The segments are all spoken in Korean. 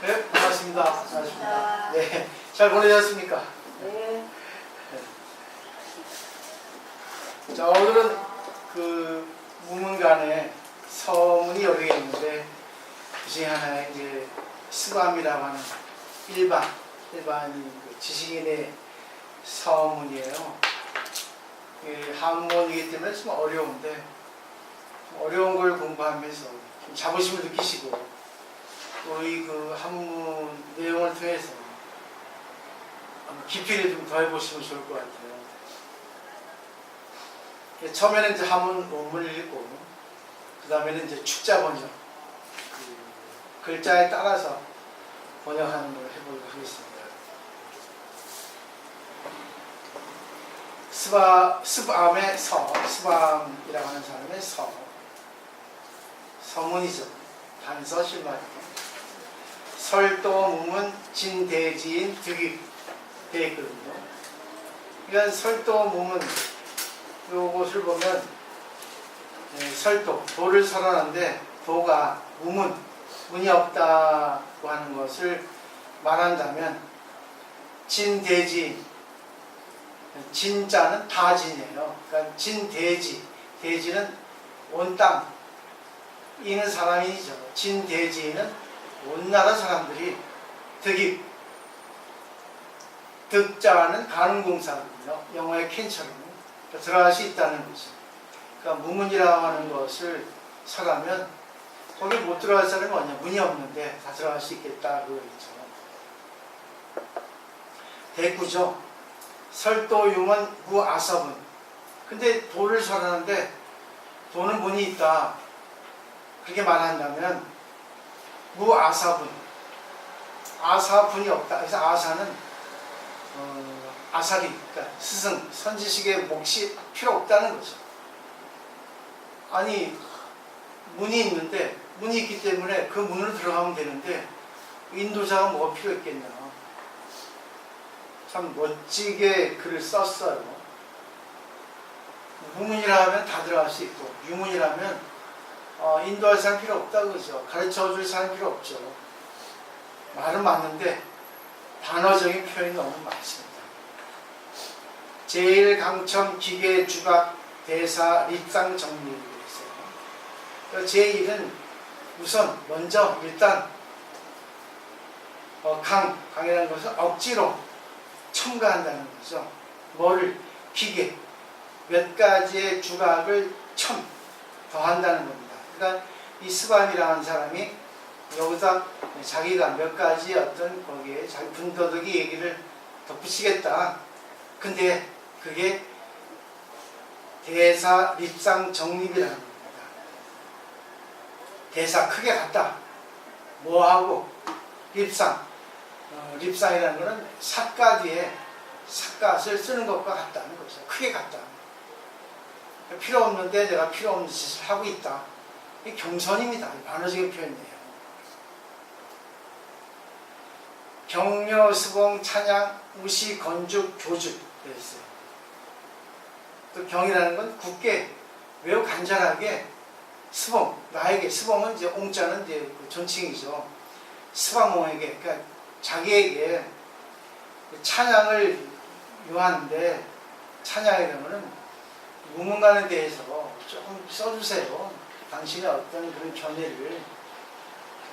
네, 반갑습니다. 반갑습니다. 네, 잘 보내셨습니까? 네. 자, 오늘은 그 무문간에 서문이 여러 개 있는데 그 중에 하나에 이제 스밤이라고 하는 일반 그 지식인의 서문이에요. 한문이기 때문에 좀 어려운데 어려운 걸 공부하면서 좀 자부심을 느끼시고 우리 그 한문 내용을 통해서 깊이를 좀 더해보시면 좋을 것 같아요. 처음에는 이제 한문 원문을 읽고 그 다음에는 이제 축자 번역, 그 글자에 따라서 번역하는 걸 해보도록 하겠습니다. 스밤의 서, 스밤이라고 하는 사람의 서, 서문이죠. 단서 실마리. 설도 무문 진대지인 득입 되어 있거든요. 그러니까 설도 무문 요것을 보면 설도, 도를 설하는데 도가 무문, 문이 없다고 하는 것을 말한다면 진대지, 진자는 다진이에요. 그러니까 진대지, 대지는 온 땅, 이는 사람이죠. 진대지는 온 나라 사람들이 득입, 득자는 가는 공사거든요. 영어의 캔처럼 들어갈 수 있다는 거죠. 그러니까 무문이라고 하는 것을 설하면 거기 못 들어갈 사람이 뭐냐? 문이 없는데 다 들어갈 수 있겠다 그거겠죠. 대구죠. 설도유문 무아섭은. 근데 도를 설하는데 도는 문이 있다. 그렇게 말한다면 무아사분, 아사분이 없다. 그래서 아사는 아사리, 그러니까 스승, 선지식의 몫이 필요 없다는 거죠. 아니 문이 있는데 문이 있기 때문에 그 문으로 들어가면 되는데 인도자가 뭐가 필요 있겠냐. 참 멋지게 글을 썼어요. 무문이라 하면 다 들어갈 수 있고 유문이라면 인도할 사람 필요 없다고 그러죠. 가르쳐줄 사람 필요 없죠. 말은 맞는데 단어적인 표현이 너무 많습니다. 제일 강첨 기계 주각 대사 립상 정리를 했어요. 제1은 우선 먼저 일단 강이라는 것은 억지로 첨가한다는 거죠. 뭐를? 기계 몇 가지의 주각을 더한다는 겁니다. 그러니까 이 스밤이라는 사람이 여기서 자기가 몇 가지 어떤 거기에 자기 분도덕이 얘기를 덧붙이겠다. 근데 그게 대사 립상 정립이라는 겁니다. 대사 크게 갔다. 뭐하고 립상. 립상이라는 것은 삿가 뒤에 삿갓을 쓰는 것과 같다는 거죠. 크게 갔다. 필요 없는데 내가 필요 없는 짓을 하고 있다. 이 경선입니다. 반어적인 표현이에요. 경려, 수봉, 찬양, 우시, 건죽, 교죽 되어있어요. 또 경이라는 건 굳게 매우 간절하게 수봉, 나에게 수봉은 이제 옹자는 이제 그 존칭이죠. 스바몽에게, 그러니까 자기에게 찬양을 요하는데 찬양이라면은 무문간에 대해서 조금 써주세요. 당신의 어떤 그런 견해를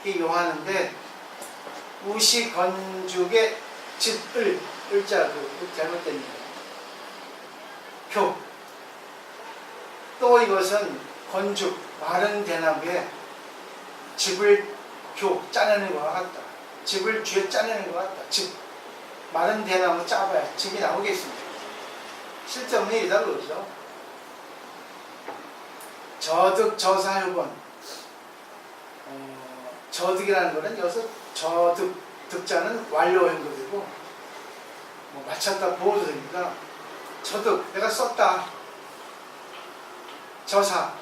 이렇게 요하는데 우시 건죽의 집을 을자 잘못됐네요. 교. 또 이것은 건죽 마른 대나무에 집을 짜내는 것과 같다. 집을 쥐어 짜내는 것 같다. 집 마른 대나무 짜봐야 집이 나오겠습니다. 실제는 이다 그러죠. 저득, 저사유번. 저득이라는 것은 여기서 저득, 득자는 완료한 것이고 뭐 맞췄다 보호도 됩니다. 저득, 내가 썼다. 저사,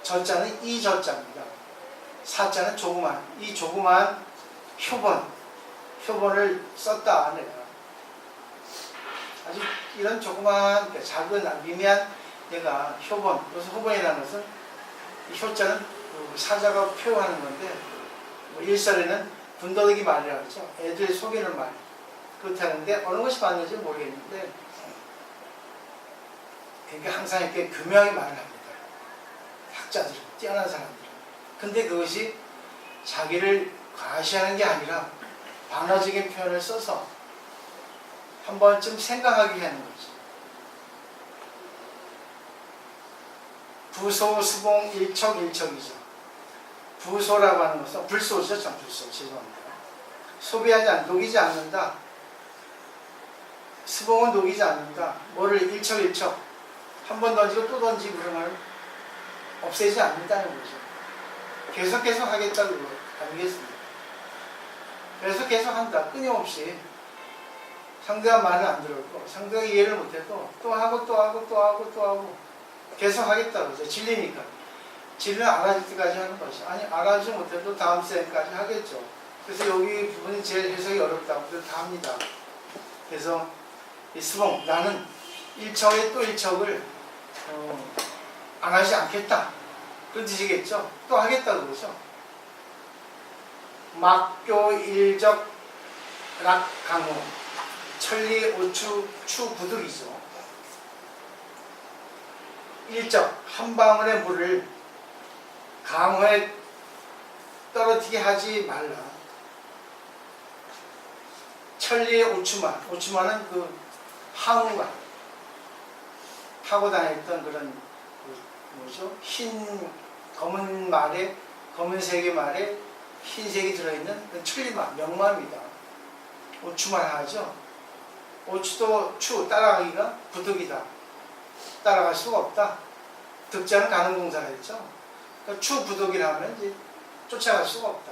저자는 이 저자입니다. 사자는 조그만, 이 조그만 효번을 썼다. 내가 아주 이런 조그만 작은 미미한 얘가 효번, 그래서 효번이라는 것은 이 효자는 사자가 표현하는 건데 일설에는 군더더기 말이라고 그러죠. 애들 속이는 말. 그렇다는데 어느 것이 맞는지 모르겠는데 그러니까 항상 이렇게 교묘하게 말을 합니다. 학자들은, 뛰어난 사람들은. 근데 그것이 자기를 과시하는 게 아니라 반어적인 표현을 써서 한 번쯤 생각하게 하는 거죠. 부소, 수봉, 일척이죠. 부소라고 하는 것은 불소죠. 참 불소. 죄송합니다. 소비하지 녹이지 않는다. 수봉은 녹이지 않는다. 뭐를 일척 한 번 던지고 또 던지고 그러면 없애지 않는다는 거죠. 계속 하겠다는 거 아니겠습니까? 계속 한다. 끊임없이 상대가 말을 안 들었고 상대가 이해를 못해도 또 하고 계속 하겠다고 그러죠. 진리니까. 진리는 알아줄 때까지 하는 것이 아니 알아주지 못해도 다음 쌤까지 하겠죠. 그래서 여기 부분이 제일 해석이 어렵다고 다 합니다. 그래서 이 수봉 나는 일척에 또 일척을 안 하지 않겠다. 그런 뜻이겠죠. 또 하겠다고 그러죠. 막교 일적 락강호 천리 오추 추구득이죠. 일적 한 방울의 물을 강호에 떨어지게 하지 말라. 천리의 오추마는 그 항우가 타고 다녔던 그런 뭐죠? 검은 말에 검은색의 말에 흰색이 들어있는 그 천리마 명마입니다. 오추만 하죠. 오추도 따라가기가 부득이다. 따라갈 수가 없다. 득자는 가는 공사라 했죠. 그러니까 부득이라면 이제 쫓아갈 수가 없다.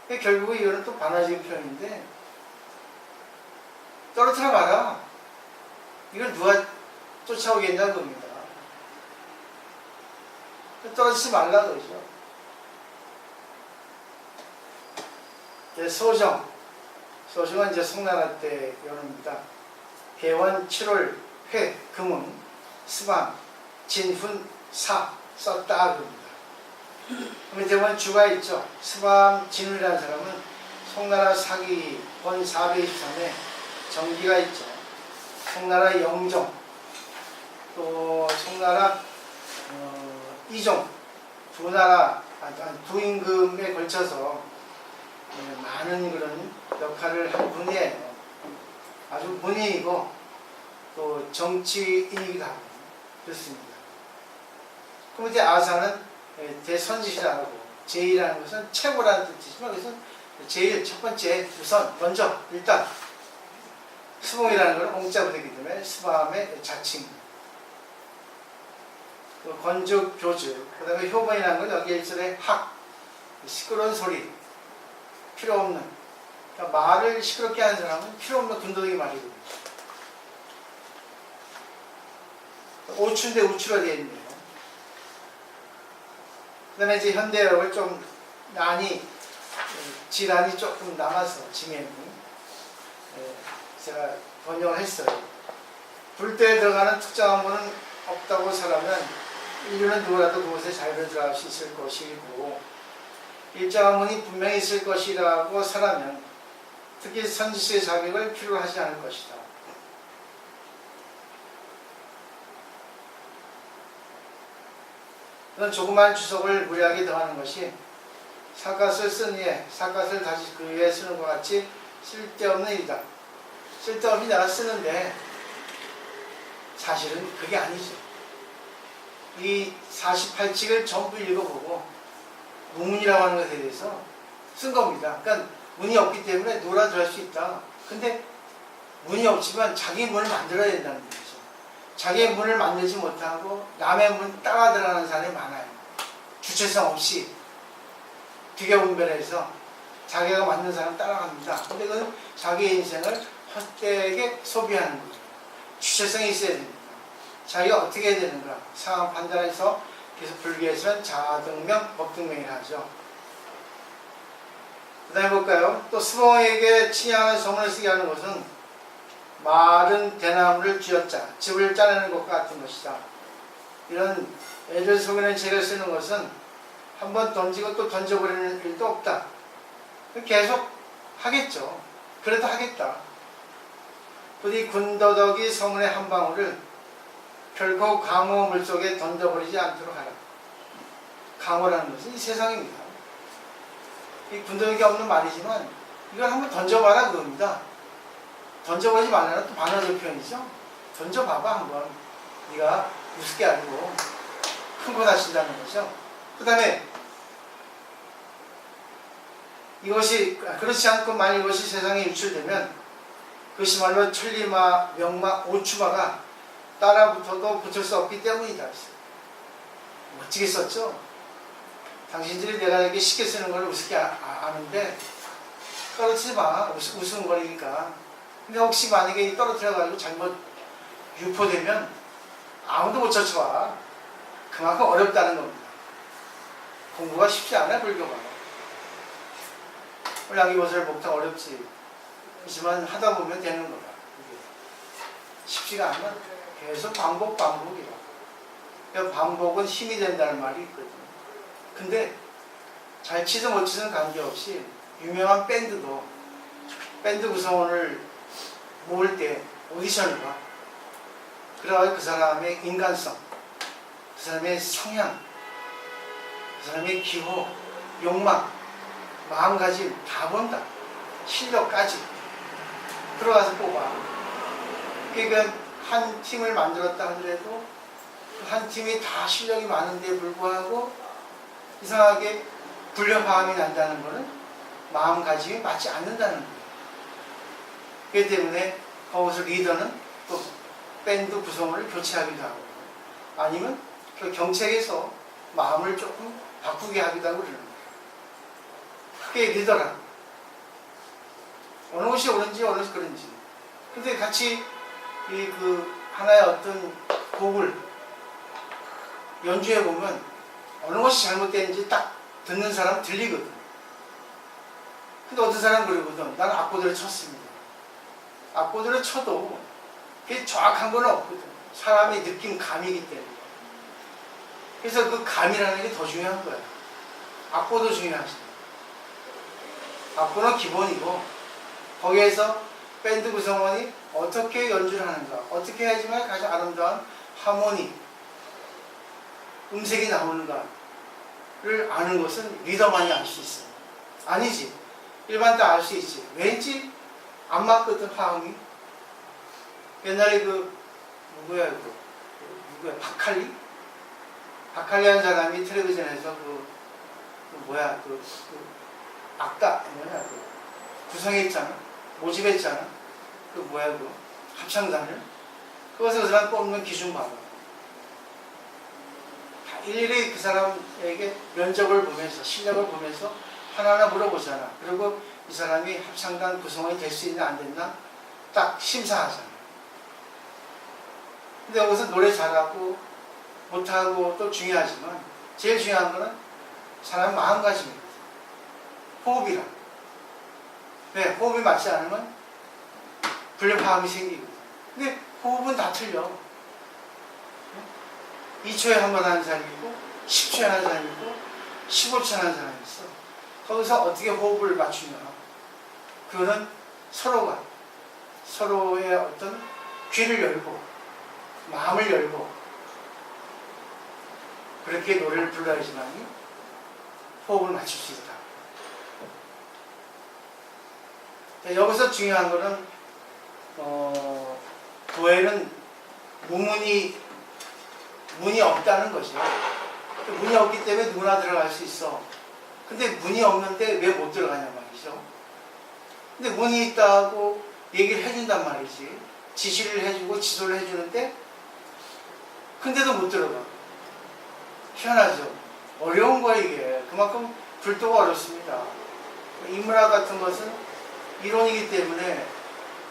결국은 이거는 또 반화적인 표현인데 떨어뜨려 봐라. 이걸 누가 쫓아오겠냐는 겁니다. 떨어지지 말라 그러죠. 소정은 이제 송나라 때 여름입니다. 개원 7월 회 금은 스밤 진훈 사 썼다 그럽니다. 그러면 대부분 주가 있죠. 스밤 진훈이라는 사람은 송나라 사기 번 423에 정기가 있죠. 송나라 영종 또 송나라 이종 두 임금에 걸쳐서 많은 그런 역할을 한 분이에요. 아주 문인이고 또 정치인이기도 하고 그렇습니다. 그럼 이제 아사는 대선지시라고 제일이라는 것은 최고라는 뜻이지만 그래서 제일 첫 번째 우선 먼저 일단 수봉이라는 것은 옹자부대이기 때문에 수밤의 자칭 건축 교주 그 다음에 효번이라는 건 여기 일절에 학 시끄러운 소리 필요 없는 그러니까 말을 시끄럽게 하는 사람은 필요 없는 군더더기 말이거든요. 오추인데 우추가 되어 있네요. 그 다음에 이제 현대어를 좀 질환이 조금 남아서 지면이 제가 번역을 했어요. 불때에 들어가는 특정한 문은 없다고 설하면 인류는 누구라도 그곳에 자유를 들어갈 수 있을 것이고 일정한 문이 분명히 있을 것이라고 설하면 특히 선지수의 자격을 필요로 하지 않을 것이다. 그런 조그만 주석을 무리하게 더하는 것이 삿갓을 쓴 이에 삿갓을 다시 그 위에 쓰는 것 같이 쓸데없는 일이다. 쓸데없이 내가 쓰는데 사실은 그게 아니죠. 이 48칙을 전부 읽어보고 무문이라고 하는 것에 대해서 쓴 겁니다. 그러니까 문이 없기 때문에 놀아줄 수 있다. 근데 문이 없지만 자기 문을 만들어야 된다는 거죠. 자기의 문을 만들지 못하고 남의 문 따라 들어가는 사람이 많아요. 주체성 없이 비교분별해서 자기가 만든 사람 따라갑니다. 근데 그건 자기의 인생을 헛되게 소비하는 거죠. 주체성이 있어야 됩니다. 자기가 어떻게 해야 되는가 상황 판단해서 계속 불교에서는 자등명, 법등명이라 하죠. 그 다음에 볼까요? 또 수봉에게 칭양하는 서문을 쓰게 하는 것은 마른 대나무를 쥐어짜 집을 짜내는 것과 같은 것이다. 이런 애들 속에는 책을 쓰는 것은 한번 던지고 또 던져버리는 일도 없다. 계속 하겠죠. 그래도 하겠다. 부디 군더더기 성운의 한 방울을 결코 강호 물속에 던져버리지 않도록 하라. 강호라는 것은 이 세상입니다. 이 군더더기 없는 말이지만 이걸 한번 던져봐라 그겁니다. 던져보지 말라는 또 반어적 표현이죠. 던져봐봐 한번. 네가 우습게 알고 큰 거 다친다는 거죠. 그 다음에 이것이 그렇지 않고 만일 이것이 세상에 유출되면 그것이말로 천리마, 명마, 오추마가 따라붙어도 붙을 수 없기 때문이다. 멋지게 썼죠. 당신들이 내가 이렇게 쉽게 쓰는 걸 우습게 아는데 떨어뜨리지 마. 우스운 거리니까. 근데 혹시 만약에 떨어뜨려가지고 잘못 유포되면 아무도 못 쫓아와. 그만큼 어렵다는 겁니다. 공부가 쉽지 않아요, 불교가. 양이것을 목탁 어렵지. 하지만 하다 보면 되는 거다. 이게 쉽지가 않아. 계속 반복이라. 반복은 힘이 된다는 말이 있거든요. 근데 잘 치든 못 치든 관계없이 유명한 밴드도 밴드 구성원을 모을 때 오디션을 봐. 그래가지고 그 사람의 인간성, 그 사람의 성향, 그 사람의 기호, 욕망, 마음가짐 다 본다. 실력까지 들어가서 뽑아. 그러니까 한 팀을 만들었다 하더라도 한 팀이 다 실력이 많은데 불구하고 이상하게 불협화음이 난다는 것은 마음가짐이 맞지 않는다는 거예요. 그렇기 때문에 거기서 리더는 또 밴드 구성원을 교체하기도 하고 아니면 그 경책에서 마음을 조금 바꾸게 하기도 하고 그러는 거예요. 그게 리더라. 어느 것이 옳은지 어느 것이 그런지. 근데 같이 하나의 어떤 곡을 연주해 보면 어느 것이 잘못되는지 딱 듣는 사람은 들리거든. 근데 어떤 사람은 그러거든. 나는 악보들을 쳤습니다. 악보들을 쳐도 그게 정확한 건 없거든. 사람의 느낌 감이기 때문에. 그래서 그 감이라는 게 더 중요한 거야. 악보도 중요하지. 악보는 기본이고 거기에서 밴드 구성원이 어떻게 연주를 하는가, 어떻게 해야지만 가장 아름다운 하모니, 음색이 나오는가를 아는 것은 리더만이 알 수 있어요. 아니지. 일반 다 알 수 있지. 왠지 안 맞거든, 화음이. 옛날에 누구야, 바칼리 한 사람이 텔레비전에서 구성했잖아. 모집했잖아. 합창단을. 그것을 그 사람 뽑는 기준 봐봐. 다 일일이 그 사람에게 면접을 보면서, 실력을 보면서 하나하나 물어보잖아. 그리고 이 사람이 합창단 구성원이 될 수 있나 안 됐나 딱 심사하잖아. 근데 여기서 노래 잘하고 못하고 또 중요하지만 제일 중요한 거는 사람 마음가짐입니다. 호흡이라. 네, 호흡이 맞지 않으면 불협화음이 생기거든. 근데 호흡은 다 틀려. 2초에 한 번 하는 사람이 있고 10초에 하는 사람이 있고 15초에 하는 사람이 있어. 거기서 어떻게 호흡을 맞추냐. 그거는 서로가 서로의 어떤 귀를 열고 마음을 열고 그렇게 노래를 불러야지만 호흡을 맞출 수 있다. 여기서 중요한 거는 도에는 문이 없다는 것이죠. 문이 없기 때문에 누구나 들어갈 수 있어. 근데 문이 없는데 왜 못 들어가냐 말이죠. 근데 문이 있다고 얘기를 해준단 말이지. 지시를 해주고 지도를 해주는데 근데도 못 들어가. 희한하죠. 어려운 거야 이게. 그만큼 불도가 어렵습니다. 인문학 같은 것은 이론이기 때문에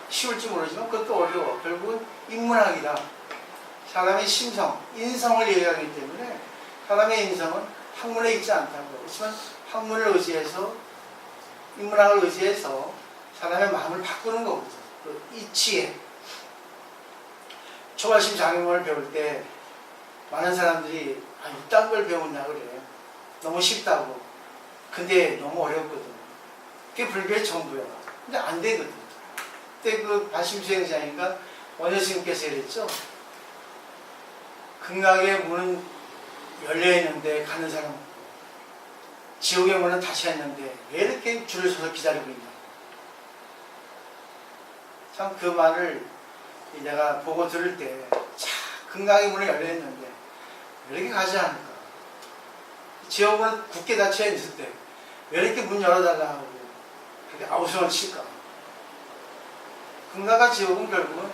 쉬울지 모르지만 그것도 어려워. 결국은 인문학이다. 사람의 심성, 인성을 얘기하기 때문에 사람의 인성은 학문에 있지 않다고. 그렇지만 학문을 의지해서 인문학을 의지해서 사람의 마음을 바꾸는 거거든요. 그 이치에 초발심 장애물을 배울 때 많은 사람들이 이딴 걸 배웠냐 그래. 너무 쉽다고. 근데 너무 어렵거든. 그게 불교의 전부야. 근데 안 되거든. 그때 그 발심수행자인가 원효스님께서 이랬죠. 극락의 문은 열려있는데 가는 사람 없고 지옥의 문은 닫혀있는데 왜 이렇게 줄을 서서 기다리고 있냐. 참 그 말을 내가 보고 들을 때 참 극락의 문이 열려있는데 왜 이렇게 가지 않을까. 지옥은 굳게 닫혀있을 때 왜 이렇게 문 열어달라 하고 그렇게 아우성을 칠까. 극락과 지옥은 결국은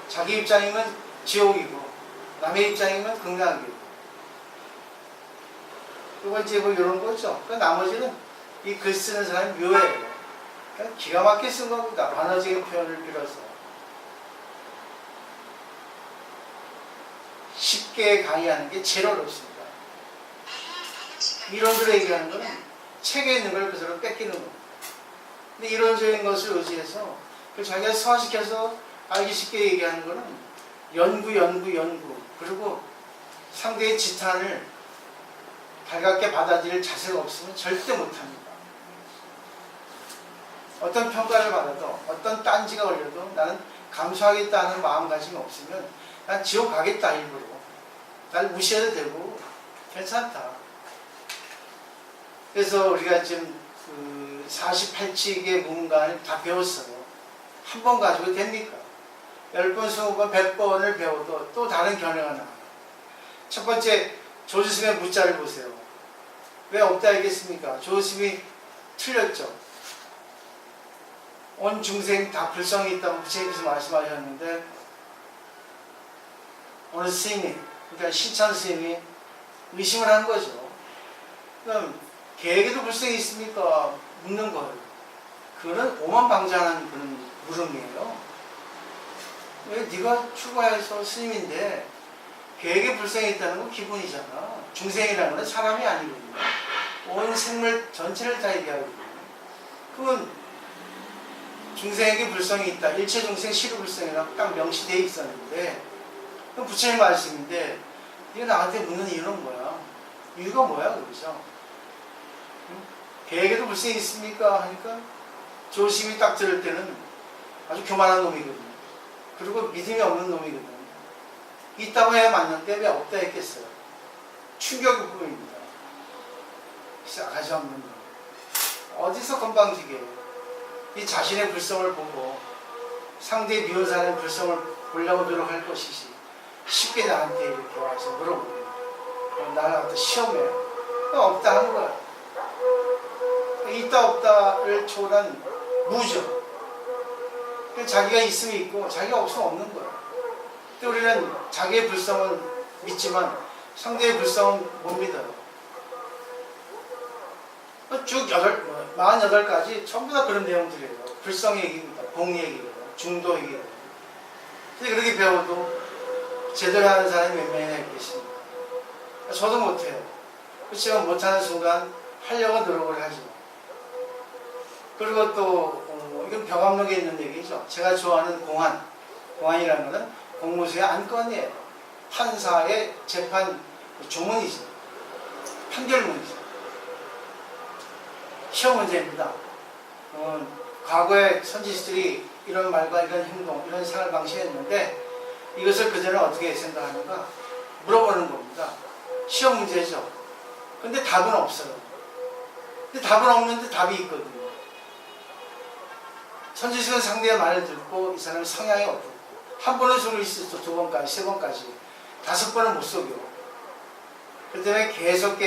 자기 입장이면 지옥이고 남의 입장이면 극락이고 두 번째 뭐 이런 거죠. 그 나머지는 이 글 쓰는 사람이 묘해요. 그러니까 기가 막히게 쓴 겁니다. 만화적인 표현을 빌어서 쉽게 강의하는 게 제일 어렵습니다. 이론들을 얘기하는 거는 책에 있는 걸 그대로 뺏기는 겁니다. 근데 이론적인 것을 의지해서 자기가 소화시켜서 알기 쉽게 얘기하는 거는 연구 그리고 상대의 지탄을 달갑게 받아들일 자세가 없으면 절대 못합니다. 어떤 평가를 받아도 어떤 딴지가 걸려도 나는 감수하겠다는 마음가짐이 없으면 난 지옥 가겠다. 일부러 날 무시해도 되고 괜찮다. 그래서 우리가 지금 그 48칙의 문간을 다 배웠어요. 한 번 가지고 됩니까? 10번, 20번, 100번을 배워도 또 다른 견해가 나와요. 첫 번째, 조지스님의 문자를 보세요. 왜 없다 했겠습니까? 조지스님이 틀렸죠. 온 중생 다 불성이 있다고 부처님께서 말씀하셨는데 어느 스님이, 그러니까 신찬 스님이 의심을 한 거죠. 그럼 개에게도 불성이 있습니까? 묻는 거예요. 그거는 오만방자한 그런 물음이에요. 왜 네가 출가해서 스님인데 개에게 불성이 있다는 건 기본이잖아. 중생이라는 건 사람이 아니거든요. 온 생물 전체를 다 얘기하거든요. 그건 중생에게 불성이 있다. 일체 중생 시루불성이라고 딱 명시되어 있었는데 그건 부처님 말씀인데 네가 나한테 묻는 이유는 뭐야? 이유가 뭐야? 그러죠. 개에게도 불성이 있습니까? 하니까 조심히 딱 들을 때는 아주 교만한 놈이거든요. 그리고 믿음이 없는 놈이거든요. 있다고 해야 맞는데 왜 없다 했겠어요? 충격의 부분입니다. 싸가지 없는 놈. 어디서 건방지게 이 자신의 불성을 보고 상대의 미워사는 불성을 보려고 노력할 것이지 쉽게 나한테 이렇게 와서 물어보고 나를 갖다 시험해. 없다 하는 거야. 있다 없다를 초월한 무죠. 자기가 있으면 있고 자기가 없으면 없는 거야. 근데 우리는 자기의 불성은 믿지만 상대의 불성은 못 믿어요. 쭉 48가지 전부 다 그런 내용들이에요. 불성 얘기입니다. 복 얘기예요. 중도 얘기예요. 근데 그렇게 배워도 제대로 하는 사람이 몇 명이나 있겠습니까? 저도 못해요. 그렇지만 못하는 순간 하려고 노력을 하죠. 그리고 또 이건 병합록에 있는 얘기죠. 제가 좋아하는 공안이라는 것은 공무수의 안건이에요. 판사의 재판 조문이죠. 판결문이죠. 시험 문제입니다. 과거에 선지시들이 이런 말과 이런 행동, 이런 생활 방식했는데 이것을 그들은 어떻게 생각하는가 물어보는 겁니다. 시험 문제죠. 근데 답은 없어요. 근데 답은 없는데 답이 있거든요. 선지식은 상대의 말을 듣고 이 사람의 성향이 어떻고 한 번은 속을 수 있어. 2번까지, 3번까지, 5번은 못 속여. 그 때문에 계속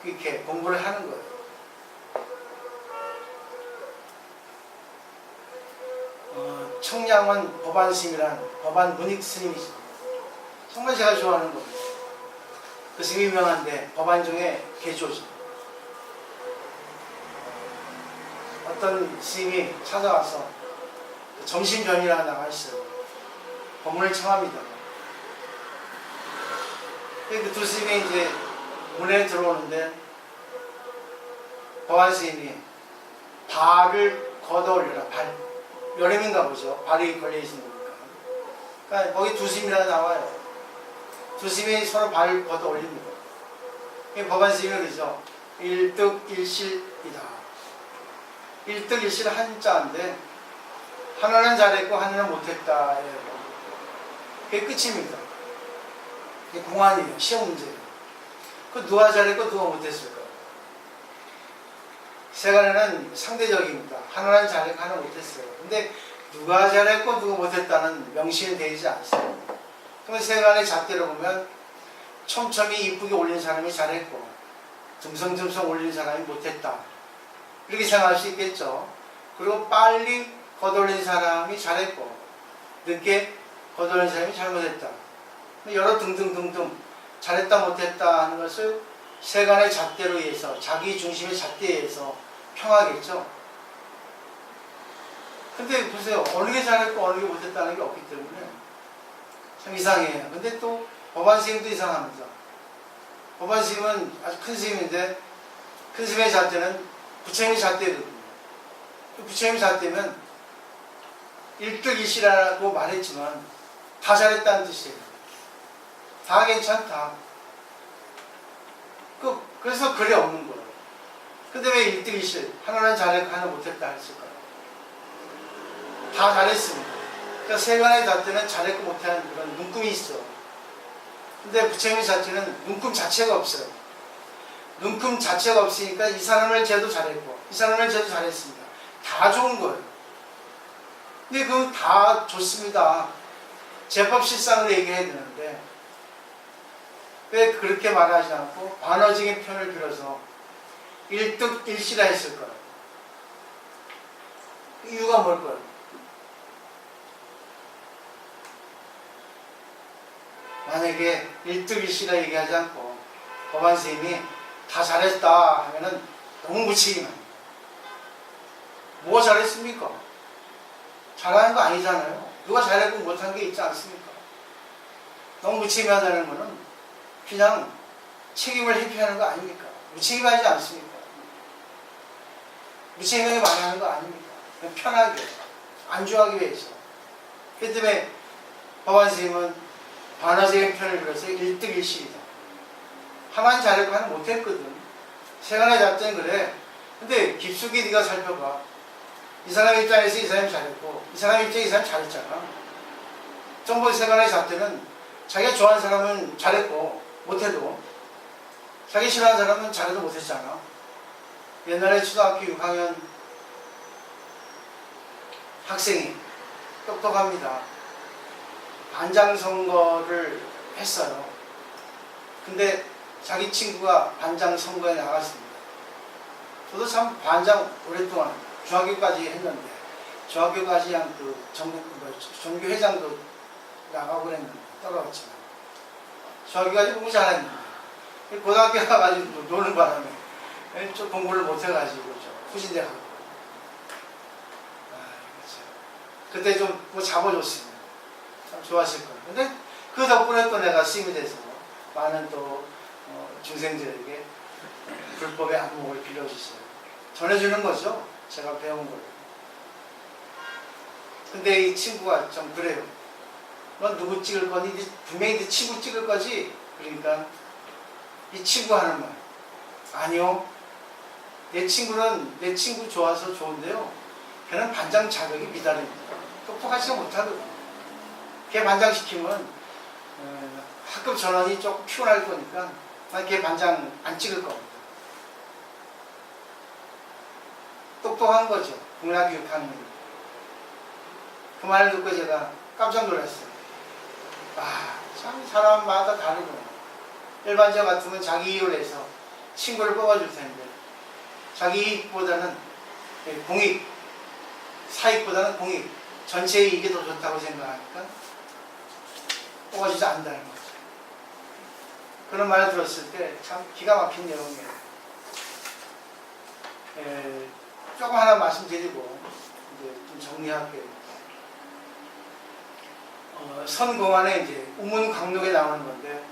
이렇게 공부를 하는 거예요. 청량원 법안스님이라는 법안 문익 스님이죠. 정말 제가 좋아하는 겁니다. 그 스님이 유명한데 법안 중에 개조죠. 어떤 스님이 찾아와서 정신변이라고 나가 있어요. 법문을 청합니다. 그 두 스님이 이제 문에 들어오는데 법안 스님이 발을 걷어 올려라. 발. 여름인가 보죠. 발이 걸려있는 거니까. 그러니까 거기 두 스님이라고 나와요. 두 스님이 서로 발을 걷어 올립니다. 법안 스님이 그러죠. 일득일실이다. 일득일실 한자인데 하나는 잘했고 하나는 못했다. 그게 끝입니다. 이게 공안이에요. 시험 문제예요. 그 누가 잘했고 누가 못했을까? 세간에는 상대적입니다. 하나는 잘했고 하나는 못했어요. 근데 누가 잘했고 누가 못했다는 명시는 되지 않습니다. 그럼 세간의 잣대로 보면 촘촘히 이쁘게 올린 사람이 잘했고 듬성듬성 올린 사람이 못했다. 이렇게 생각할 수 있겠죠. 그리고 빨리 걷어올린 사람이 잘했고 늦게 걷어올린 사람이 잘못했다. 여러 등등등등 잘했다 못했다 하는 것을 세간의 잣대로 의해서 자기 중심의 잣대에 의해서 평하겠죠. 근데 보세요. 어느 게 잘했고 어느 게 못했다는 게 없기 때문에 참 이상해요. 근데 또 법안 스님도 이상합니다. 법안 스님은 아주 큰 스님인데 큰 스님의 잣대는 부처님의 잣대거든요. 부처님의 잣대면 일득일실하라고 말했지만 다 잘했다는 뜻이에요. 다 괜찮다. 그래서 글이 없는 거예요. 근데 왜 일득일실? 하나는 잘했고 하나는 못했다 했을까요? 다 잘했습니다. 그러니까 세간의 잣대는 잘했고 못하는 그런 눈금이 있어. 근데 부처님의 잣대는 눈금 자체가 없어요. 눈금 자체가 없으니까 이 사람을 쟤도 잘했고 이 사람을 쟤도 잘했습니다. 다 좋은 거예요. 근데 그건 다 좋습니다. 제법실상으로 얘기해야 되는데 왜 그렇게 말하지 않고 반어적인 표현을 빌어서 일득일실하 했을까요? 이유가 뭘까요? 만약에 일득일실하 얘기하지 않고 법안 스님이 다 잘했다 하면은 너무 무책임합니다. 뭐가 잘했습니까? 잘하는 거 아니잖아요. 누가 잘했고 못한 게 있지 않습니까? 너무 무책임하다는 거는 그냥 책임을 회피하는 거 아닙니까? 무책임하지 않습니까? 무책임하게 말하는 거 아닙니까? 그냥 편하게 안주하기 위해서. 그 때문에 법안 스님은 반어적인 편을 빌어서 일득일실이다. 하나는 잘했고 하나는 못했거든. 세간의 잣대는 그래. 근데 깊숙이 네가 살펴봐. 이 사람 입장에서 이 사람이 잘했고 이 사람 입장에 이 사람이 잘했잖아. 전부 세간의 잣대는 자기가 좋아하는 사람은 잘했고 못해도 자기 싫어하는 사람은 잘해도 못했잖아. 옛날에 초등학교 6학년 학생이 똑똑합니다. 반장 선거를 했어요. 근데 자기 친구가 반장 선거에 나갔습니다. 저도 참 반장 오랫동안 중학교까지 했는데 중학교까지 그냥 그 종교회장도 나가고 그랬는데 떨어졌지만 중학교까지 공부 잘했는데 고등학교 가가지고 노는 바람에 좀 공부를 못해가지고 후진대 가고 그때 좀 뭐 잡아줬습니다. 참 좋았을 거예요. 근데 그 덕분에 또 내가 스님이 돼서 많은 또 중생들에게 불법의 안목을 빌려주세요. 전해주는 거죠. 제가 배운 걸. 근데 이 친구가 좀 그래요. 넌 누구 찍을 거니? 분명히 네 친구 찍을 거지? 그러니까 이 친구 하는 말. 아니요. 내 친구는 내 친구 좋아서 좋은데요. 걔는 반장 자격이 미달입니다. 똑똑하지가 못하거든요. 걔 반장 시키면 학급 전원이 조금 피곤할 거니까 난 걔 반장 안 찍을 겁니다. 똑똑한 거죠. 국민학교 6학년. 그 말을 듣고 제가 깜짝 놀랐어요. 아, 참 사람마다 다르구나. 일반적 같으면 자기 이익을 해서 친구를 뽑아줄 텐데 자기 이익보다는 공익, 사익보다는 공익, 전체의 이익이 더 좋다고 생각하니까 뽑아주지 않는다는 거죠. 그런 말을 들었을 때 참 기가 막힌 내용이에요. 조금 하나 말씀드리고 이제 좀 정리할게요. 선공안에 이제 우문 강록에 나오는 건데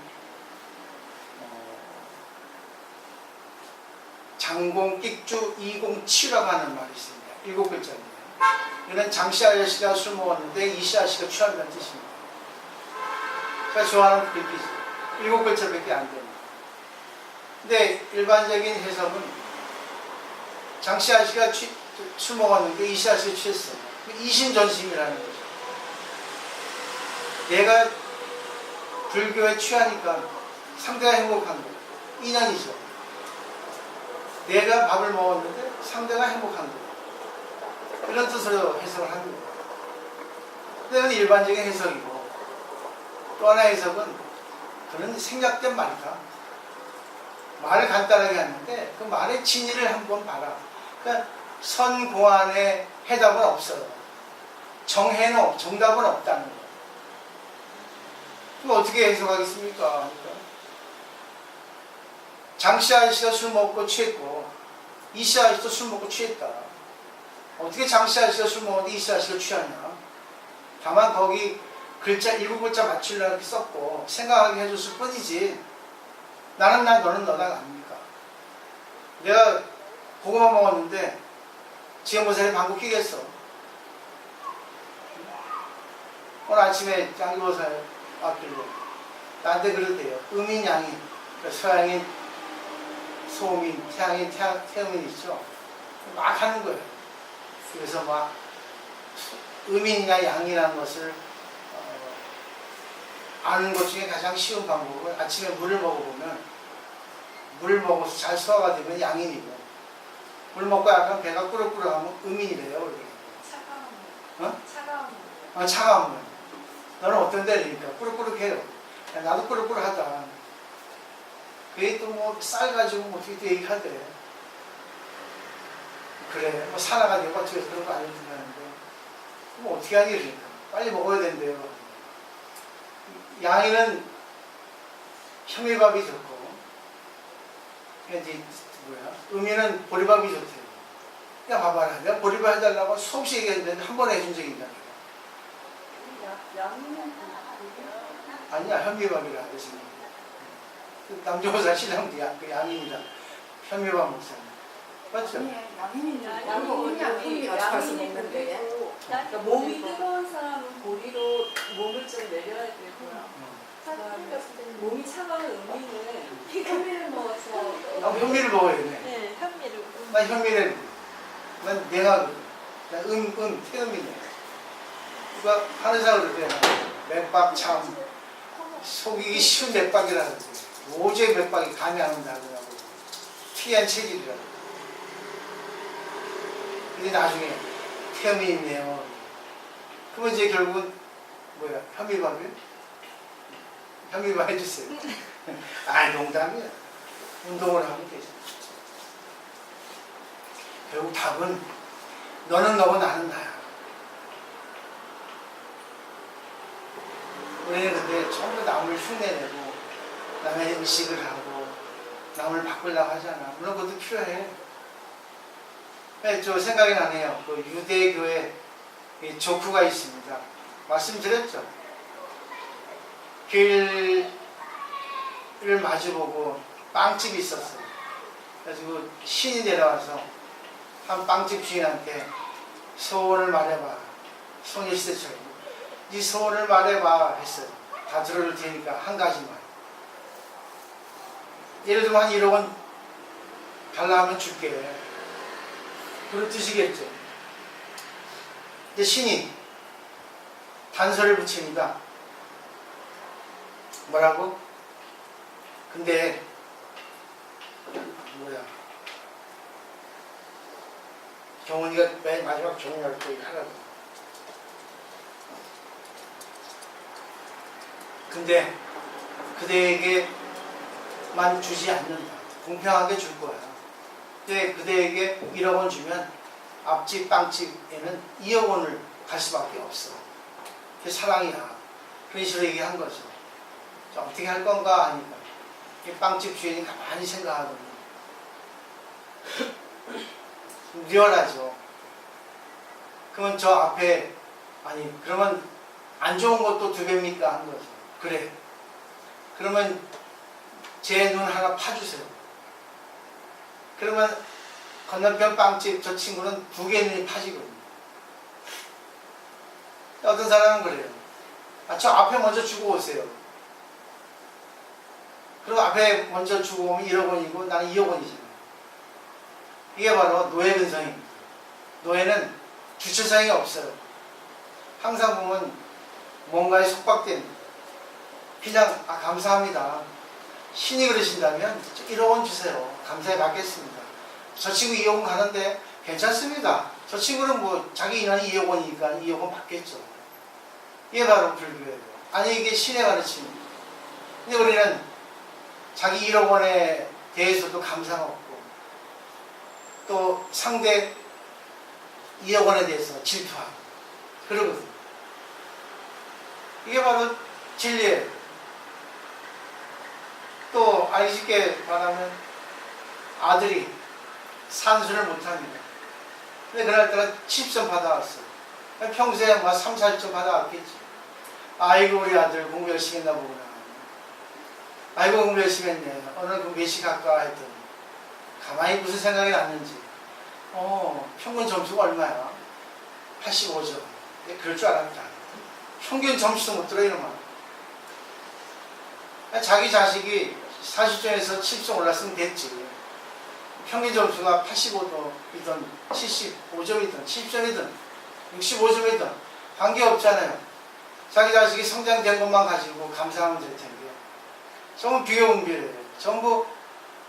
장공, 끽주, 이공치라고 하는 말이 있습니다. 7글자입니다. 이는 장씨 아저씨가 술 먹었는데 이씨 아저씨가 취한다는 뜻입니다. 제가 좋아하는 글귀죠. 7글자밖에 안 됩니다. 근데 일반적인 해석은 장씨 아저씨가 술 먹었는데 이씨아씨가 취했어. 이심전심이라는 거죠. 내가 불교에 취하니까 상대가 행복한 거예요. 인연이죠. 내가 밥을 먹었는데 상대가 행복한 거예요. 이런 뜻으로 해석을 하는 거예요. 그건 일반적인 해석이고, 또 하나의 해석은 그런 생략된 말이다. 말을 간단하게 하는데 그 말의 진위를 한번 봐라. 그러니까 선공안에 해답은 없어요. 정답은 없다는 거예요. 그럼 어떻게 해석하겠습니까? 그러니까 장씨 아저씨가 술 먹고 취했고 이씨 아저씨도 술 먹고 취했다. 어떻게 장씨 아저씨가 술 먹었는데 이씨 아저씨가 취하냐? 다만 거기 글자, 일곱 글자 맞추려고 이렇게 썼고 생각하게 해줬을 뿐이지, 나는 나, 너는 너다 아닙니까? 내가 고구마 먹었는데 지연보살이 방구 끼겠어. 오늘 아침에 장기보살 왔길래 나한테 그러대요. 음인, 양인, 서양인, 소민, 태양인, 태음인 있죠. 막 하는 거예요. 그래서 막 음인이나 양이라는 것을 아는 것 중에 가장 쉬운 방법은 아침에 물을 먹어보면, 물을 먹어서 잘 소화가 되면 양인이고, 물 먹고 약간 배가 꾸룩꾸룩하면 음인이래요. 차가운 물. 어? 차가운 물. 차가운 물. 너는 어떤데? 그러니까 꾸룩꾸룩해요. 나도 꾸룩꾸룩하다. 그게 또 뭐 쌀 가지고 뭐 어떻게 또 얘기하대. 그래, 뭐 살아가지고 어떻게 그런 거 알려준다는데, 뭐 어떻게 하니? 그러니까 빨리 먹어야 된대요. 양이는 현미밥이 좋고, 이제 음이는 보리밥이 좋대요. 야, 봐봐라. 내가 보리밥 해달라고 수없이 얘기했는데 한 번에 해준 적이 있다. 양은 아니야, 현미밥이라 하시는 남조보살 신랑도 그 양입니다. 현미밥 목사님. 맞죠? 양이 가서 먹는데. 그러니까 몸이 뜨거운 사람은 보리로 몸을 좀 내려야 되고요. 몸이 차가운 음이는 현미를 먹어서. 현미를 먹어야 돼. 네, 현미를. 나 현미를, 난 내가 태음이네. 누가 하는 사람을 그래. 맥박 참 속이기 쉬운 맥박이라는 거지. 오지의 맥박이 감이 안 온다고 하고 특이한 체질이라고. 근데 나중에 태음이 있네요. 그러면 이제 결국은 현미밥이요? 현미밥 해주세요. 아, 농담이야. 운동을 하면 되죠. 결국 답은 너는 너고 나는 나야. 우리는 근데 전부 남을 흉내내고 남의 의식을 하고 남을 바꾸려고 하잖아. 물론 그것도 필요해. 저 생각이 나네요. 그 유대교에 조크가 있습니다. 말씀드렸죠. 길을 마주보고 빵집이 있었어요. 그래가지고 신이 내려와서 한 빵집 주인한테 소원을 말해봐. 소녀시대처럼. 네 소원을 말해봐 했어요. 다 들어줄 테니까 한 가지만. 예를 들면 한 1억 원 달라 하면 줄게. 그런 뜻이겠죠. 근데 신이 단서를 붙입니다. 뭐라고? 근데 경훈이가 맨 마지막 종료할 때 하라고. 근데 그대에게만 주지 않는다. 공평하게 줄 거야. 근데 그대에게 1억 원 주면 앞집 빵집에는 2억 원을 갈 수밖에 없어. 그게 사랑이야. 그런 식으로 얘기한 거죠. 자, 어떻게 할 건가 하니까 빵집 주인이 가만히 생각하거든요. 리얼하죠. 그러면 저 앞에 그러면 안 좋은 것도 2배입니까? 한 거죠. 그래. 그러면 제 눈 하나 파주세요. 그러면 건너편 빵집 저 친구는 2개 눈이 파지거든요. 어떤 사람은 그래요. 저 앞에 먼저 주고 오세요. 그럼 앞에 먼저 주고 오면 1억 원이고 나는 2억 원이잖아요. 이게 바로 노예근성입니다. 노예는 주체성이 없어요. 항상 보면 뭔가에 속박된, 그냥 감사합니다. 신이 그러신다면 1억 원 주세요. 감사히 받겠습니다. 저 친구 2억 원 가는데 괜찮습니다. 저 친구는 뭐 자기 인원이 2억 원이니까 2억 원 받겠죠. 이게 바로 불교예요. 아니 이게 신의 가르침입니다. 근데 우리는 자기 1억 원에 대해서도 감사가 없고 또 상대 2억 원에 대해서 질투하고 그러거든요. 이게 바로 진리예요. 또 알기 쉽게 말하면 아들이 산수를 못합니다. 근데 그날따라 칩선 받아왔어요. 평소에 뭐 3, 4점 받아왔겠지. 아이고 우리 아들 공부 열심히 했나 보구나. 아이고 공부 열심히 했네. 오늘 그 몇시 갈까 했더니 가만히 무슨 생각이 났는지 평균 점수가 얼마야? 85점. 그럴 줄 알았다. 평균 점수도 못 들어 이러면 자기 자식이 40점에서 70점 올랐으면 됐지. 평균 점수가 85점이든 75점이든 70점이든 65점이든 관계없잖아요. 자기 자식이 성장된 것만 가지고 감사하면 될 텐데 전부 비교분별이에요. 전부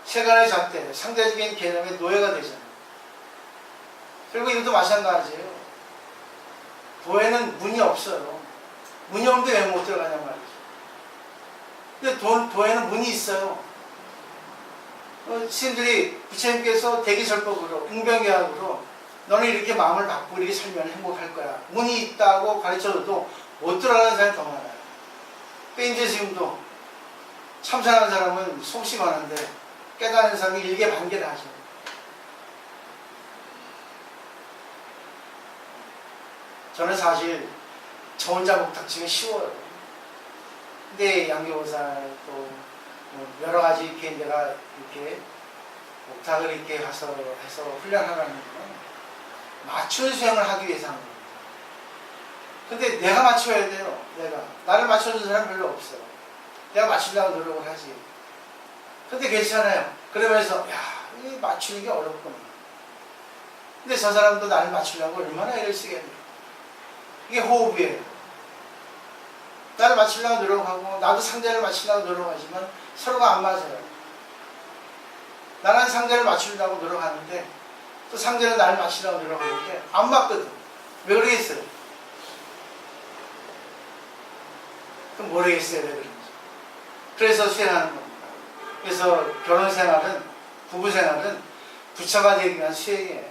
세간의 잣대, 상대적인 개념의 노예가 되잖아요. 그리고 이것도 마찬가지예요. 도에는 문이 없어요. 문이 없는데 왜 못 들어가냔 말이죠. 근데 도에는 문이 있어요. 스님들이 부처님께서 대기설법으로 웅변계학으로 너는 이렇게 마음을 바꾸고 이렇게 살면 행복할 거야. 문이 있다고 가르쳐줘도 못 들어가는 사람이 더 많아요. 근데 이제 지금도 참선하는 사람은 속시 많은데 깨닫는 사람이 일개 반개를 하죠. 저는 사실 저 혼자 목탁치면 쉬워요. 근데 양교보살 또 여러 가지 이렇게 내가 이렇게 목탁을 이렇게 해서 훈련하라는 건 맞춘 수행을 하기 위해서 하는 겁니다. 근데 내가 맞춰야 돼요. 나를 맞춰준 사람 별로 없어요. 내가 맞추려고 노력을 하지. 근데 괜찮아요. 그러면서 이 맞추는 게 어렵구나. 근데 저 사람도 나를 맞추려고 얼마나 애를 쓰겠냐. 이게 호흡이에요. 나를 맞추려고 노력하고 나도 상대를 맞추려고 노력하지만 서로가 안 맞아요. 나는 상대를 맞추려고 노력하는데 또 상대는 나를 맞추려고 노력하는데 안 맞거든. 왜 그러겠어요? 그럼 모르겠어요. 왜 그런지. 그래서 수행하는 겁니다. 그래서 결혼생활은, 부부생활은 부처가 되기 위한 수행이에요.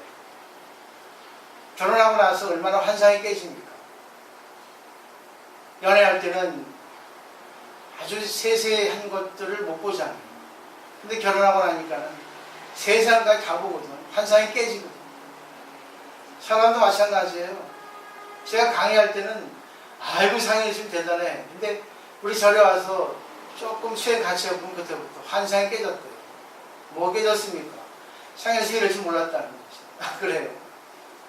결혼하고 나서 얼마나 환상이 깨집니까? 연애할 때는 아주 세세한 것들을 못 보잖아요. 근데 결혼하고 나니까는 세상까지 다 보거든. 환상이 깨지거든. 사람도 마찬가지예요. 제가 강의할 때는 아이고 상이 있으면 대단해. 근데 우리 절에 와서 조금 수행 같이 해보면 그때부터 환상이 깨졌대요. 뭐 깨졌습니까? 상에서 이럴 줄 몰랐다는 거죠. 그래요.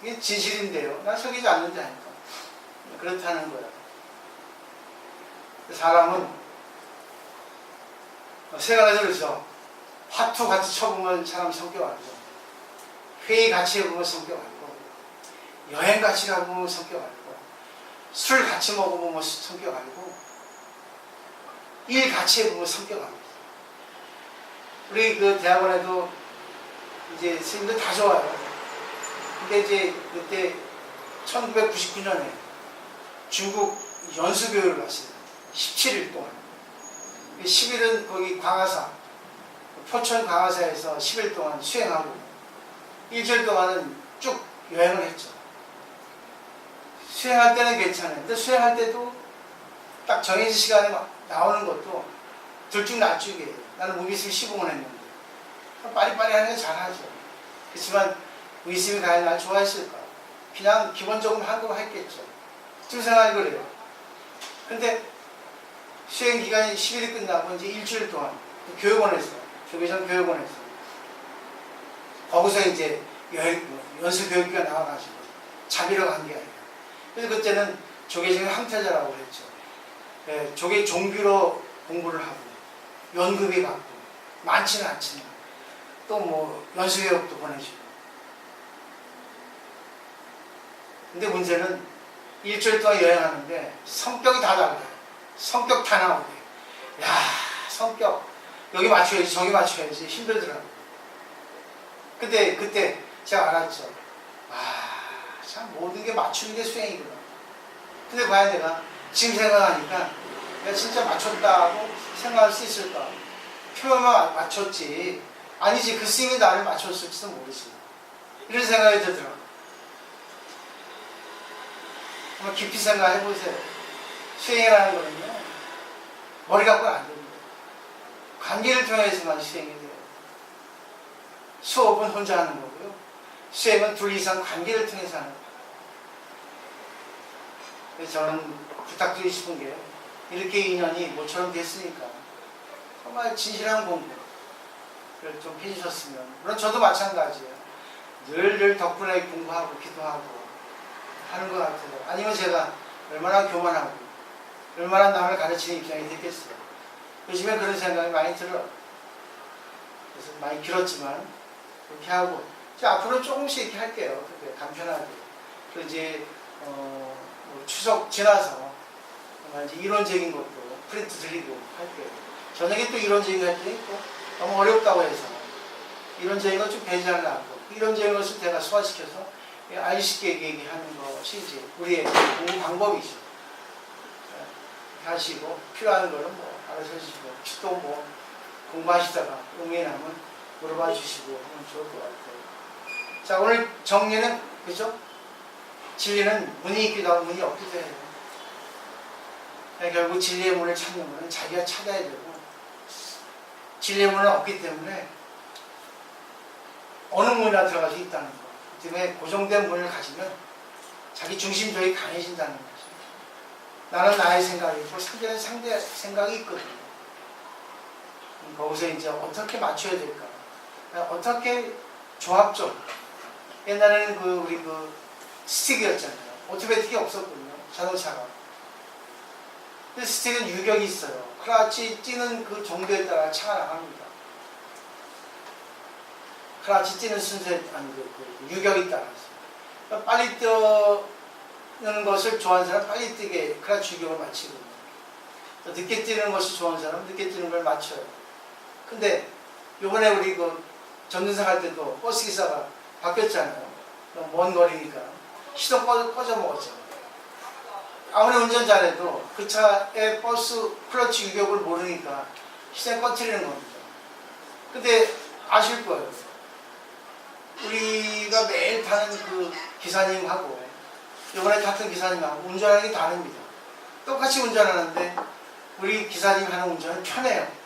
이게 진실인데요. 난 속이지 않는데 하니까. 그렇다는 거야. 사람은 생활에서 그렇죠. 화투 같이 쳐보면 사람 성격 알고, 회의 같이 해보면 성격 알고, 여행 같이 가보면 성격 알고, 술 같이 먹어보면 성격 알고, 일 같이 해보면 성격 알고. 우리 그 대학원에도 이제 스님들 다 좋아요. 근데 이제 그때 1999년에 중국 연수교육을 갔어요. 17일 동안. 10일은 거기 광화사, 포천 광화사에서 10일 동안 수행하고, 일주일 동안은 쭉 여행을 했죠. 수행할 때는 괜찮아요. 근데 수행할 때도 딱 정해진 시간에 나오는 것도 들쭉날쭉이에요. 나는 무비스미 15분 했는데. 빠리빠리 하는 건 잘하죠. 그렇지만 무비스미 가야 날 좋아했을까? 그냥 기본적으로 한 거 했겠죠. 중생활이 그래요. 근데 수행 기간이 10일이 끝나고 이제 일주일 동안 교육원에서, 조계종 교육원에서 거기서 이제 연수 교육기가 나와가지고 자비로 간 게 아니에요. 그래서 그때는 조계종의 황태자라고 했죠. 조계 종비로 공부를 하고 연급이 받고 많지는 않지만 또 뭐 연수교육도 보내주고 근데 문제는 일주일 동안 여행하는데 성격이 다 다르대. 성격 다 나오대. 야, 성격. 여기 맞춰야지, 저기 맞춰야지. 힘들더라고. 근데 그때 제가 알았죠. 참 모든 게 맞추는 게 수행이구나. 근데 과연 내가 지금 생각하니까 내가 진짜 맞췄다고 생각할 수 있을까? 표현만 맞췄지. 아니지, 그 스님이 나를 맞췄을지도 모르지. 이런 생각이 들더라고. 한번 깊이 생각해보세요. 수행이라는 거는요, 머리 갖고는 안 됩니다. 관계를 통해서만 수행이 돼요. 수업은 혼자 하는 거고요. 수행은 둘 이상 관계를 통해서 하는 거예요. 그래서 저는 부탁드리고 싶은 게, 이렇게 인연이 모처럼 됐으니까 정말 진실한 공부를 좀 해주셨으면, 물론 저도 마찬가지예요. 늘 덕분에 공부하고 기도하고 하는 것 같아요. 아니면 제가 얼마나 교만하고 얼마나 남을 가르치는 입장이 됐겠어요. 요즘에 그런 생각이 많이 들어요. 그래서 많이 길었지만 그렇게 하고 이제 앞으로 조금씩 이렇게 할게요. 그렇게 간편하게. 그 이제 뭐 추석 지나서 정말 이제 이론적인 것도 프린트 드리고 할게요. 저녁에 또 이론적인 것도 있고 너무 어렵다고 해서 이론적인 것 좀 배제하려고 이론적인 것을 제가 소화시켜서 알기 쉽게 얘기하는 것이 이제 우리의 공부 방법이죠. 하시고 필요한 거는 뭐 알아서 해주시고 또 뭐 공부하시다가 의미에 남은 물어봐 주시고 하면 좋을 것 같아요. 자, 오늘 정리는 그죠? 진리는 문이 있기도 하고 문이 없기도 해요. 결국 진리의 문을 찾는 것은 자기가 찾아야 되고 진리의 문은 없기 때문에 어느 문이나 들어갈 수 있다는 거. 그 때문에 고정된 문을 가지면 자기 중심적이 강해진다는 거죠. 나는 나의 생각이 있고 상대는 상대 생각이 있거든요. 거기서 이제 어떻게 맞춰야 될까? 어떻게 조합적. 옛날에는 우리 스틱이었잖아요. 오토매틱이 없었거든요. 자동차가. 근데 스틱은 유격이 있어요. 클러치 뛰는 그 정도에 따라 차가 나갑니다. 클러치 뛰는 순서에, 유격이 따라서. 그러니까 빨리 뛰는 것을 좋아하는 사람은 빨리 뛰게 클러치 유격을 맞추거든요. 또 늦게 뛰는 것을 좋아하는 사람은 늦게 뛰는 걸 맞춰요. 근데 요번에 우리 전도사 할 때도 버스 기사가 바뀌었잖아요. 너무 먼 거리니까. 시동 꺼져 먹었잖아요. 아무리 운전 잘해도 그 차의 버스 클러치 유격을 모르니까 시동 꺼트리는 겁니다. 근데 아실 거예요. 우리가 매일 타는 그 기사님하고 이번에 탔던 기사님하고 운전하는 게 다릅니다. 똑같이 운전하는데 우리 기사님 하는 운전은 편해요.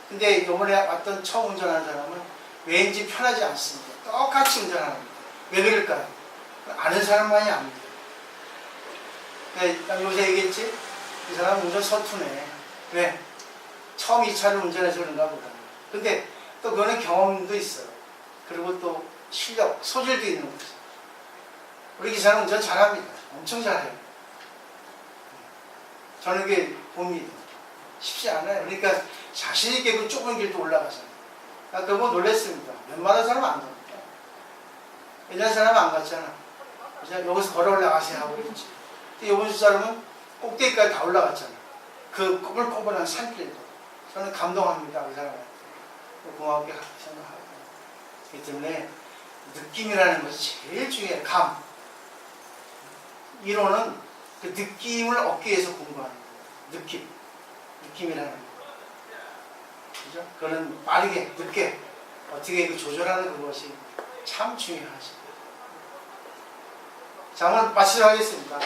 근데 이번에 왔던 처음 운전하는 사람은 왠지 편하지 않습니다. 똑같이 운전하는 겁니다. 왜 그럴까요? 아는 사람만이 압니다. 난 요새 얘기했지? 이 사람 운전 서투네. 왜? 처음 이 차를 운전해서 그런가 보다. 근데 또 그거는 경험도 있어요. 그리고 또 실력, 소질도 있는 거죠. 우리 기사는 운전 잘합니다. 엄청 잘해요. 저는 이게 봅니다. 쉽지 않아요. 그러니까 자신있게 그 좁은 길도 올라가잖아요. 나 그거 놀랬습니다. 웬만한 사람은 안 갑니다. 옛날 사람은 안 갔잖아. 그냥 여기서 걸어 올라가세요 하고 그랬지. 근데 이번 주 사람은 꼭대기까지 다 올라갔잖아. 그 꼬불꼬불한 산길도. 저는 감동합니다. 그 사람한테. 고맙게 생각하고. 그렇기 때문에 느낌이라는 것이 제일 중요해요. 감. 이론은 그 느낌을 얻기 위해서 공부하는 거예요. 느낌이라는 거. 그죠? 그거는 빠르게, 늦게 어떻게 조절하는 그것이 참 중요하죠. 자, 오늘 마치도록 하겠습니다.